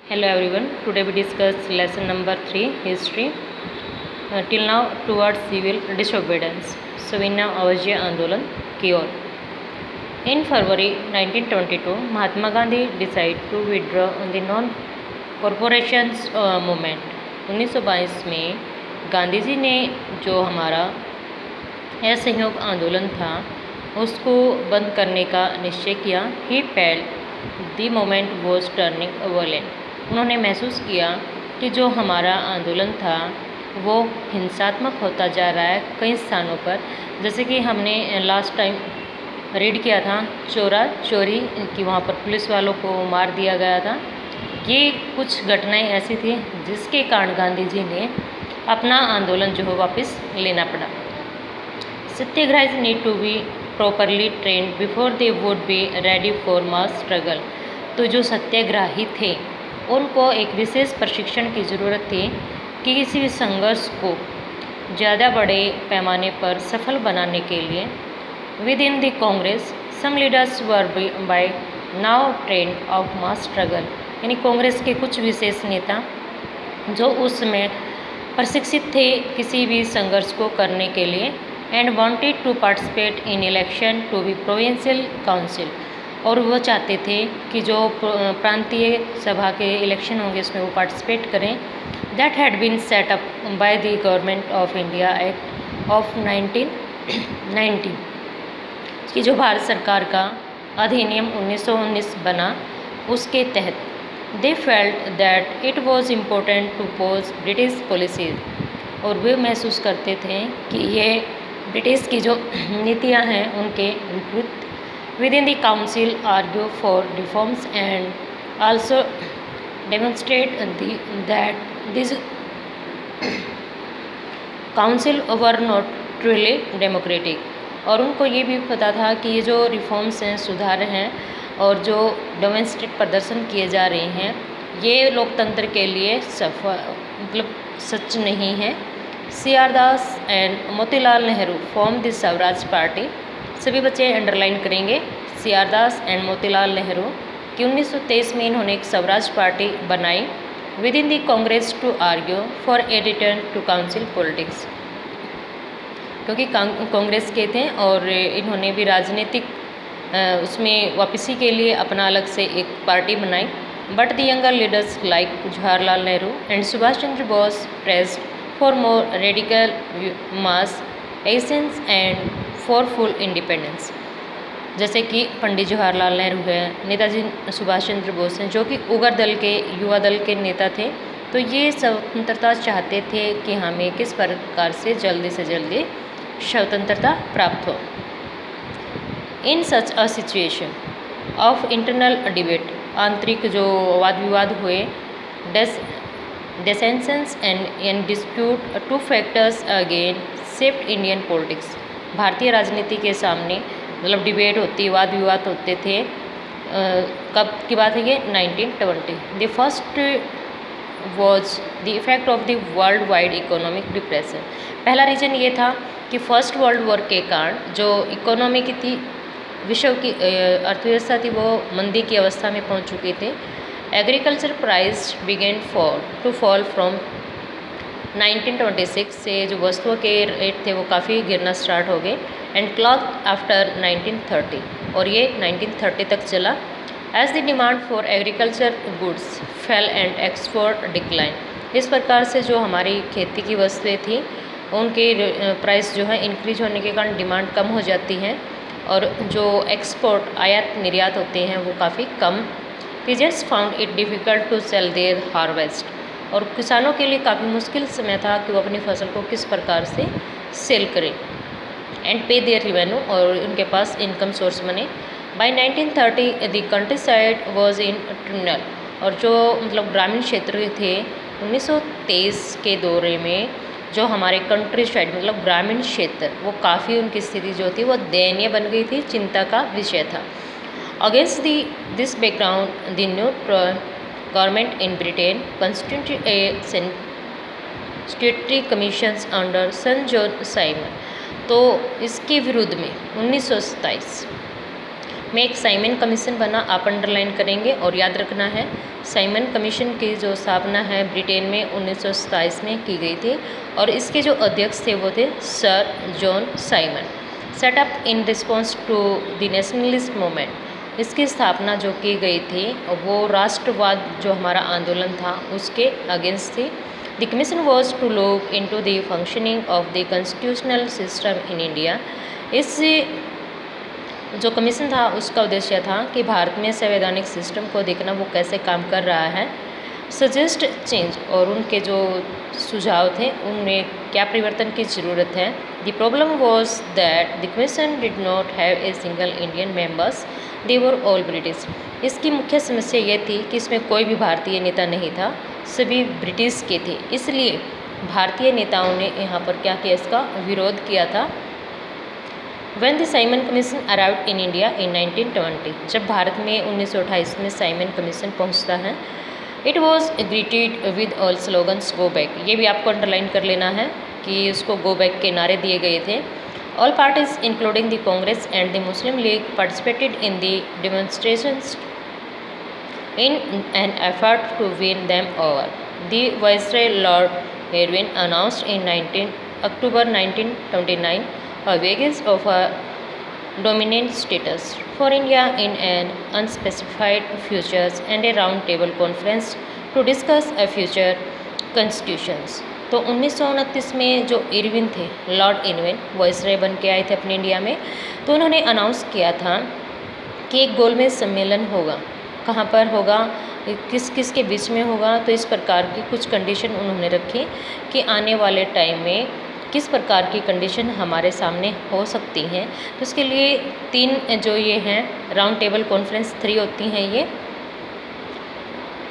Hello everyone. Today we discuss lesson number 3 history. Till now towards civil disobedience. सविनय अवज्य आंदोलन की ओर. In February 1922, Mahatma Gandhi decided to withdraw on the non-corporations movement. 1922 में गांधी जी ने जो हमारा असहयोग आंदोलन था उसको बंद करने का निश्चय किया. He felt the movement was turning violent. उन्होंने महसूस किया कि जो हमारा आंदोलन था वो हिंसात्मक होता जा रहा है कई स्थानों पर. जैसे कि हमने लास्ट टाइम रीड किया था चोरी कि वहाँ पर पुलिस वालों को मार दिया गया था. ये कुछ घटनाएं ऐसी थी जिसके कारण गांधी जी ने अपना आंदोलन जो है वापस लेना पड़ा. Satyagrahis need to be properly trained before they would be ready for mass struggle. तो जो सत्याग्रही थे उनको एक विशेष प्रशिक्षण की ज़रूरत थी कि किसी भी संघर्ष को ज़्यादा बड़े पैमाने पर सफल बनाने के लिए. Within the Congress some leaders were by now trend of mass struggle. यानी कांग्रेस के कुछ विशेष नेता जो उस समय प्रशिक्षित थे किसी भी संघर्ष को करने के लिए. And wanted to participate in election to be provincial council. और वो चाहते थे कि जो प्रांतीय सभा के इलेक्शन होंगे उसमें वो पार्टिसिपेट करें. That had been set up by the government of India act of 1990 कि जो भारत सरकार का अधिनियम 1919 बना उसके तहत. They felt that it was important to pose British policies. और वे महसूस करते थे कि ये ब्रिटिश की जो नीतियाँ हैं उनके विरुद्ध. Within the council argue for reforms and also demonstrate that these council were not truly democratic. और उनको ये भी पता था कि ये जो रिफॉर्म्स हैं सुधार हैं और जो डेमोन्स्ट्रेट प्रदर्शन किए जा रहे हैं ये लोकतंत्र के लिए मतलब सच नहीं है. C.R. Das and Motilal Nehru form the Swaraj party. सभी बच्चे अंडरलाइन करेंगे C.R. Das and Motilal Nehru कि 1923 में इन्होंने एक स्वराज पार्टी बनाई within the Congress to argue for a return to council politics. क्योंकि कांग्रेस के थे और इन्होंने भी राजनीतिक उसमें वापसी के लिए अपना अलग से एक पार्टी बनाई. But the younger leaders like Jawaharlal Nehru and Subhash Chandra Bose pressed for more radical mass essence and for full independence. जैसे कि पंडित जवाहरलाल नेहरू हैं, नेताजी सुभाष चंद्र बोस हैं जो कि उग्र दल के युवा दल के नेता थे. तो ये स्वतंत्रता चाहते थे कि हमें किस प्रकार से जल्दी स्वतंत्रता प्राप्त हो. In such a situation of internal debate. आंतरिक जो वाद विवाद हुए dissensions and dispute two factors again shaped Indian politics. भारतीय राजनीति के सामने मतलब डिबेट होती वाद विवाद होते थे. कब की बात है ये 1920. The first was the effect of the world wide economic depression. पहला रीजन ये था कि फर्स्ट वर्ल्ड वॉर के कारण जो इकोनॉमी की थी विश्व की अर्थव्यवस्था थी वो मंदी की अवस्था में पहुंच चुके थे. Agriculture price began to fall from 1926 से जो वस्तुओं के रेट थे वो काफ़ी गिरना स्टार्ट हो गए. And cloth after 1930. और ये 1930 तक चला. As the demand for agriculture goods fell and export decline. इस प्रकार से जो हमारी खेती की वस्तुएं थी उनके प्राइस जो है इंक्रीज होने के कारण डिमांड कम हो जाती है और जो एक्सपोर्ट आयात निर्यात होते हैं वो काफ़ी कम. Peasants found it difficult to sell their harvest. और किसानों के लिए काफ़ी मुश्किल समय था कि वो अपनी फसल को किस प्रकार से सेल करें एंड पे देयर रिवेन्यू और उनके पास इनकम सोर्स बने. By 1930 the countryside was in turmoil. और जो मतलब ग्रामीण क्षेत्र थे 1923 के दौरे में जो हमारे कंट्री साइड मतलब ग्रामीण क्षेत्र वो काफ़ी उनकी स्थिति जो थी वो दयनीय बन गई थी, चिंता का विषय था. Against this background the new government in Britain constituted a statutory commissions under sir John Simon. तो इसके विरुद्ध में 1927 में एक साइमन कमीशन बना, आप अंडरलाइन करेंगे और याद रखना है साइमन कमीशन की जो स्थापना है ब्रिटेन में 1927 में की गई थी और इसके जो अध्यक्ष थे वो थे sir John Simon. Set up in response to the nationalist movement, इसकी स्थापना जो की गई थी वो राष्ट्रवाद जो हमारा आंदोलन था उसके अगेंस्ट थी। The commission was to look into the functioning of the constitutional system in India. इस जो कमीशन था उसका उद्देश्य था कि भारत में संवैधानिक सिस्टम को देखना वो कैसे काम कर रहा है, सजेस्ट चेंज, और उनके जो सुझाव थे उनमें क्या परिवर्तन की ज़रूरत है। The problem was that the commission did not have a single Indian members, they were all British. इसकी मुख्य समस्या ये थी कि इसमें कोई भी भारतीय नेता नहीं था, सभी ब्रिटिश के थे, इसलिए भारतीय नेताओं ने यहाँ पर क्या किया, इसका विरोध किया था। When the Simon Commission arrived in India in 1920, जब भारत में 1928 में साइमन कमीशन पहुंचता है, it was greeted with all slogans go back। ये भी आपको अंडरलाइन कर लेना है कि उसको go back के नारे दिए गए थे। All parties including the Congress and the Muslim League participated in the demonstrations in an effort to win them over। The Viceroy Lord Irwin announced in October 1929 a wages of a dominant status for India in an unspecified futures and a round table conference to discuss a future constitutions। तो 1929 में जो Irwin थे, Lord Irwin viceroy बन के आए थे अपने India में, तो उन्होंने अनाउंस किया था कि एक गोलमेज सम्मेलन होगा। कहाँ पर होगा, किस किस के बीच में होगा, तो इस प्रकार की कुछ कंडीशन उन्होंने रखी कि आने वाले टाइम में किस प्रकार की कंडीशन हमारे सामने हो सकती हैं। तो इसके लिए 3 जो ये हैं राउंड टेबल कॉन्फ्रेंस 3 होती हैं ये।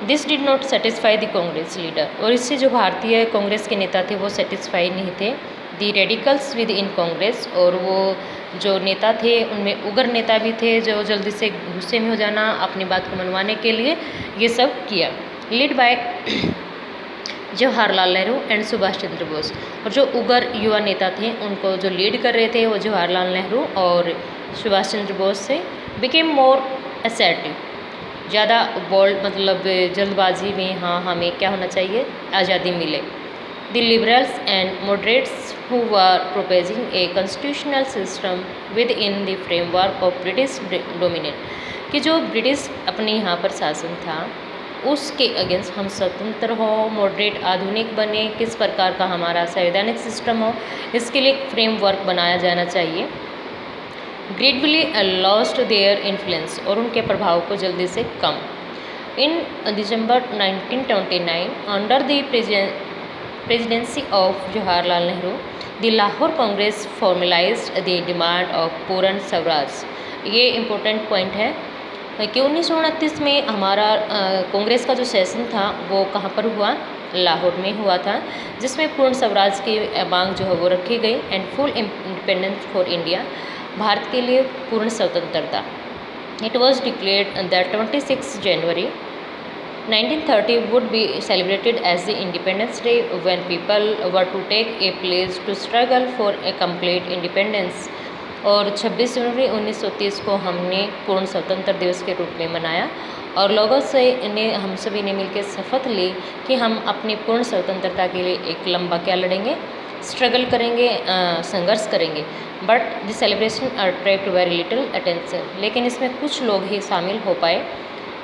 This did not satisfy the Congress leader, और इससे जो भारतीय कांग्रेस के नेता थे वो सेटिस्फाई नहीं थे। The radicals with in Congress, और वो जो नेता थे उनमें उग्र नेता भी थे जो जल्दी से गुस्से में हो जाना, अपनी बात को मनवाने के लिए ये सब किया। Led by Jawaharlal Nehru and Subhash Chandra Bose, और जो उग्र युवा नेता थे उनको जो लीड कर रहे थे वो जवाहरलाल नेहरू और सुभाष चंद्र बोस से। बिकेम मोर असर्टिव, ज़्यादा बोल्ड, मतलब जल्दबाजी में हाँ हमें क्या होना चाहिए, आज़ादी मिले। The liberals and moderates who were प्रोपोजिंग a constitutional system with in the framework of British dominate, कि जो ब्रिटिश अपने यहाँ पर शासन था उसके अगेंस्ट हम स्वतंत्र हो, मॉडरेट आधुनिक बने, किस प्रकार का हमारा संवैधानिक सिस्टम हो, इसके लिए एक फ्रेमवर्क बनाया जाना चाहिए। ग्रेडुअली लॉस्ट देयर इन्फ्लुएंस, और उनके प्रभाव को जल्दी से कम। इन दिसंबर 1929 under the presidency of Jawaharlal Nehru the Lahore Congress formalised the demand of पूर्ण स्वराज। ये इम्पोर्टेंट पॉइंट है कि 1929 में हमारा कांग्रेस का जो सेशन था वो कहाँ पर हुआ, लाहौर में हुआ था, जिसमें पूर्ण स्वराज की मांग जो है वो रखी गई and full independence for India, Bharat के लिए पूर्ण स्वतंत्रता। It was declared that 26 January 1930 would be celebrated as the Independence Day when people were to take a pledge to struggle for a complete independence। और 26 जनवरी 1930 को हमने पूर्ण स्वतंत्र दिवस के रूप में मनाया और लोगों से हम सभी ने मिलकर शपथ ली कि हम अपनी पूर्ण स्वतंत्रता के लिए एक लंबा क्या लड़ेंगे, स्ट्रगल करेंगे, संघर्ष करेंगे। But the celebration attract very little attention, लेकिन इसमें कुछ लोग ही शामिल हो पाए।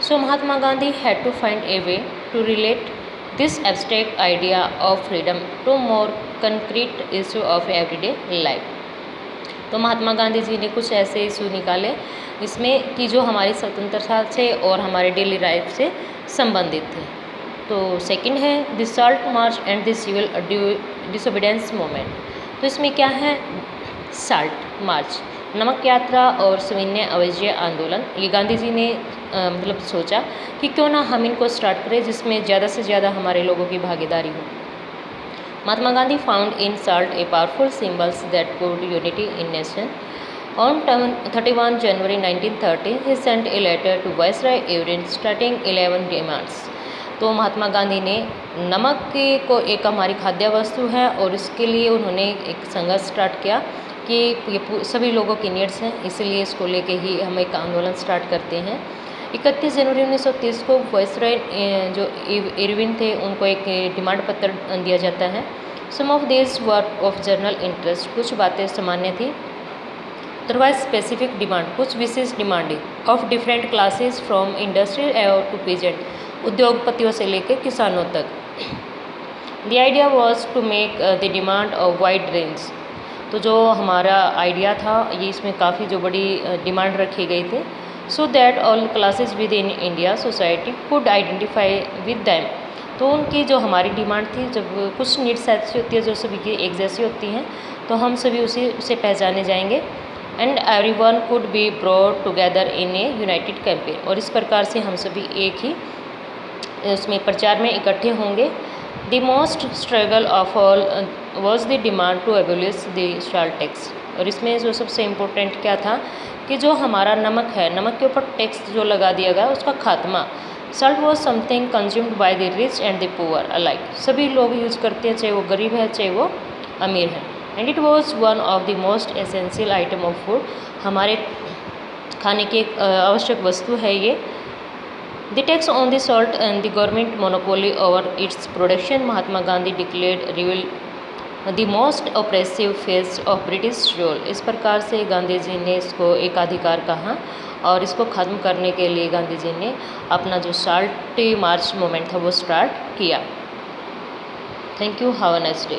So Mahatma Gandhi had to find a way to relate this abstract idea of freedom to more concrete issue of everyday life. तो महात्मा गांधी जी ने कुछ ऐसे इशू निकाले इसमें कि जो हमारी स्वतंत्रता से और हमारे डेली लाइफ से संबंधित थे। तो सेकंड है the salt march and the civil disobedience movement. तो इसमें क्या है, साल्ट मार्च, नमक यात्रा और सविनय अवज्ञा आंदोलन। ये गांधी जी ने मतलब सोचा कि क्यों ना हम इनको स्टार्ट करें जिसमें ज़्यादा से ज़्यादा हमारे लोगों की भागीदारी हो। Mahatma Gandhi found in salt a powerful symbols that could unity in nation. On 31 January 1930, he sent a letter to Viceroy Irwin stating 11 demands। तो महात्मा गांधी ने नमक को एक हमारी खाद्य वस्तु है और इसके लिए उन्होंने एक संघर्ष स्टार्ट किया कि ये सभी लोगों की नीड्स हैं, इसीलिए इसको लेके ही हम एक आंदोलन स्टार्ट करते हैं। 31 जनवरी 1930 को वायसरॉय जो इरविन थे उनको एक डिमांड पत्र दिया जाता है। Some of this were of general interest, कुछ बातें सामान्य थी। अदरवाइज स्पेसिफिक डिमांड, कुछ विशेष डिमांडें of different classes from industrial to peasant, उद्योगपतियों से लेकर किसानों तक। The idea was to make the demand of wide range, तो जो हमारा आइडिया था ये इसमें काफ़ी जो बड़ी डिमांड रखी गई थी। So that all classes with in India society could identify with them, तो उनकी जो हमारी डिमांड थी, जब कुछ नीड्स ऐसी होती है जो सभी की एक जैसी होती हैं, तो हम सभी उसे पहचाने जाएंगे। And every one could be brought together in a united campaign, और इस प्रकार से हम सभी एक ही उसमें प्रचार में इकट्ठे होंगे। The most struggle of all was the demand to abolish the salt tax, और इसमें जो सबसे इम्पोर्टेंट क्या था कि जो हमारा नमक है, नमक के ऊपर टैक्स जो लगा दिया गया उसका खात्मा। Salt was something consumed by the rich and the poor alike, सभी लोग यूज करते हैं, चाहे वो गरीब है चाहे वो अमीर है। And it was one of the most essential item of food, हमारे खाने की एक आवश्यक वस्तु है ये। The tax on the salt and the government monopoly over its production, Mahatma Gandhi declared रिविल the most oppressive face of British rule, इस प्रकार से गांधी जी ने इसको एकाधिकार कहा, और इसको ख़त्म करने के लिए गांधी जी ने अपना जो साल्ट मार्च मूवमेंट था वो स्टार्ट किया। Thank you, have a nice day.